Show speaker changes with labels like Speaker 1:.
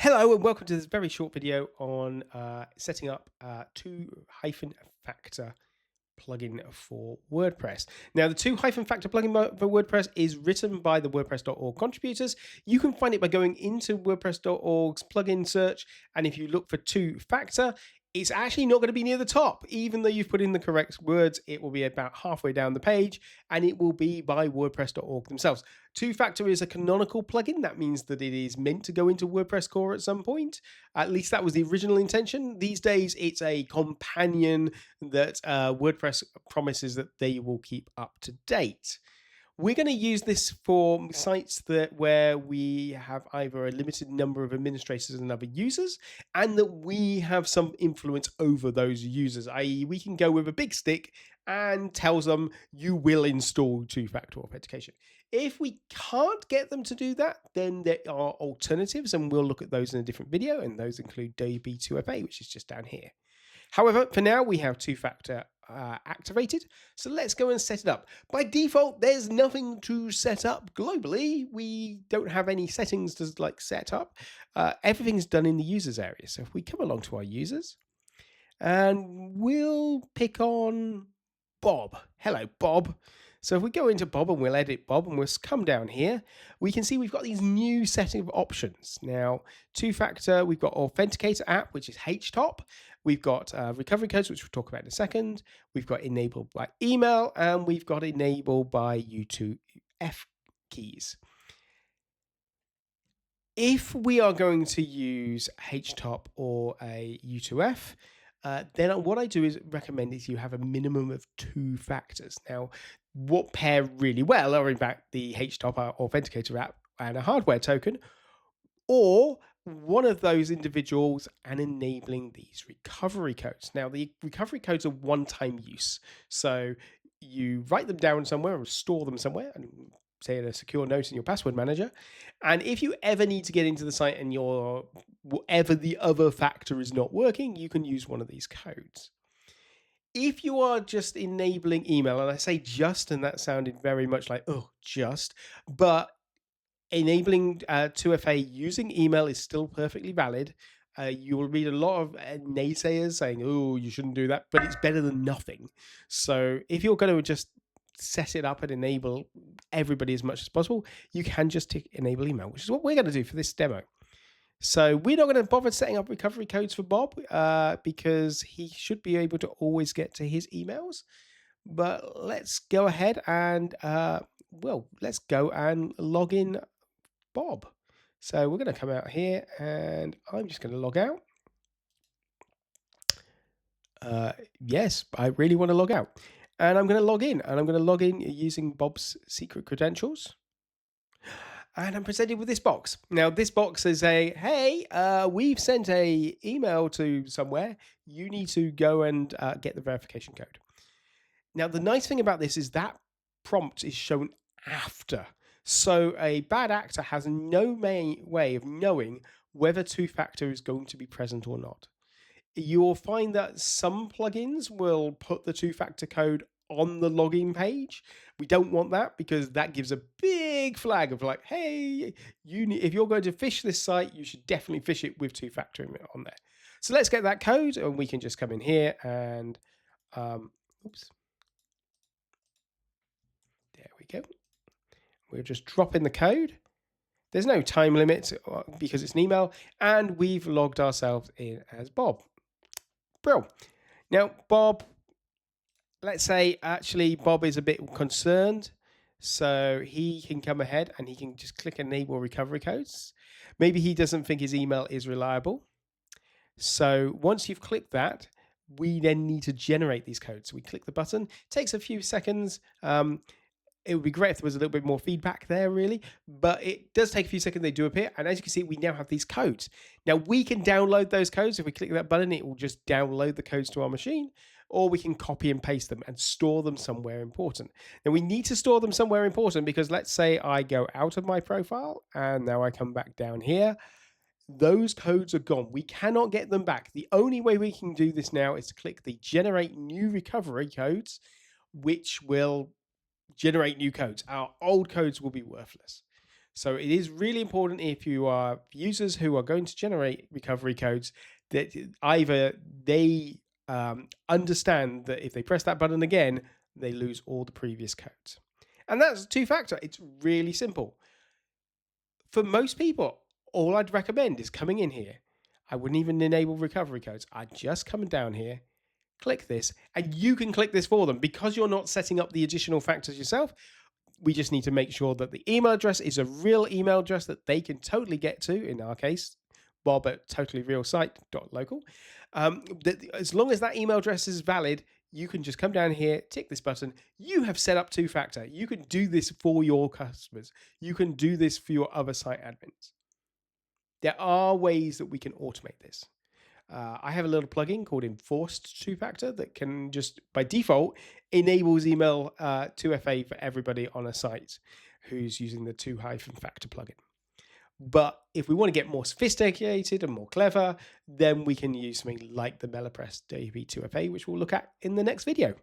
Speaker 1: Hello and welcome to this very short video on setting up two-factor plugin for WordPress. Now, the two-factor plugin for WordPress is written by the WordPress.org contributors. You can find it by going into WordPress.org's plugin search, and if you look for two-factor, it's actually not going to be near the top. Even though you've put in the correct words, it will be about halfway down the page, and it will be by WordPress.org themselves. Two-factor is a canonical plugin. That means that it is meant to go into WordPress core at some point. At least that was the original intention. These days, it's a companion that WordPress promises that they will keep up to date. We're going to use this for sites where we have either a limited number of administrators and other users, and that we have some influence over those users, i.e. we can go with a big stick and tell them you will install two-factor authentication. If we can't get them to do that, then there are alternatives, and we'll look at those in a different video, and those include DB2FA, which is just down here. However, for now, we have two-factor activated. So let's go and set it up. By default, there's nothing to set up globally. We don't have any settings to set up. Everything's done in the users area. So if we come along to our users, and we'll pick on Bob. Hello, Bob. So if we go into Bob and we'll edit Bob and we'll come down here, we can see we've got these new setting of options. Now, two-factor, we've got Authenticator app, which is HTOP. We've got recovery codes, which we'll talk about in a second. We've got enabled by email, and we've got enabled by U2F keys. If we are going to use HTOP or a U2F, then what I do is recommend is you have a minimum of two factors. Now, what pair really well are in fact the HTOP Authenticator app and a hardware token, or one of those individuals and enabling these recovery codes. Now, the recovery codes are one-time use. So you write them down somewhere or store them somewhere, and say in a secure note in your password manager. And if you ever need to get into the site and whatever the other factor is not working, you can use one of these codes. If you are just enabling email, and I say just, and that sounded very much like, oh, just, but enabling 2FA using email is still perfectly valid. You will read a lot of naysayers saying, oh, you shouldn't do that, but it's better than nothing. So if you're going to just set it up and enable everybody as much as possible, you can just tick enable email, which is what we're going to do for this demo. So we're not going to bother setting up recovery codes for Bob because he should be able to always get to his emails. But let's go ahead and, let's go and log in Bob. So we're going to come out here and I'm just going to log out. Yes, I really want to log out. And I'm going to log in, and I'm going to log in using Bob's secret credentials. And I'm presented with this box. Now, this box is hey, we've sent a email to somewhere. You need to go and get the verification code. Now, the nice thing about this is that prompt is shown after. So a bad actor has no way of knowing whether two-factor is going to be present or not. You'll find that some plugins will put the two-factor code on the login page. We don't want that because that gives a big flag of like, hey, if you're going to fish this site, you should definitely fish it with two-factor on there. So let's get that code, and we can just come in here and, oops. There we go. We'll just drop in the code. There's no time limit because it's an email, and we've logged ourselves in as Bob. Bro. Now, Bob, let's say actually Bob is a bit concerned, so he can come ahead and he can just click enable recovery codes. Maybe he doesn't think his email is reliable. So once you've clicked that, we then need to generate these codes. So we click the button. It takes a few seconds. It would be great if there was a little bit more feedback there, really, but it does take a few seconds. They do appear, and as you can see, we now have these codes. Now, we can download those codes. If we click that button, it will just download the codes to our machine, or we can copy and paste them and store them somewhere important. Now, we need to store them somewhere important because let's say I go out of my profile, and now I come back down here. Those codes are gone. We cannot get them back. The only way we can do this now is to click the generate new recovery codes, which will generate new codes. Our old codes will be worthless. So it is really important if you are users who are going to generate recovery codes that either they understand that if they press that button again, they lose all the previous codes. And that's two-factor. It's really simple. For most people, all I'd recommend is coming in here. I wouldn't even enable recovery codes. I'd just come down here, click this, and you can click this for them. Because you're not setting up the additional factors yourself, we just need to make sure that the email address is a real email address that they can totally get to, in our case, bob at totallyrealsite.local. As long as that email address is valid, you can just come down here, tick this button. You have set up two-factor. You can do this for your customers. You can do this for your other site admins. There are ways that we can automate this. I have a little plugin called Enforced Two-Factor that can just, by default, enables email 2FA for everybody on a site who's using the 2-factor plugin. But if we want to get more sophisticated and more clever, then we can use something like the MailerPress DB2FA, which we'll look at in the next video.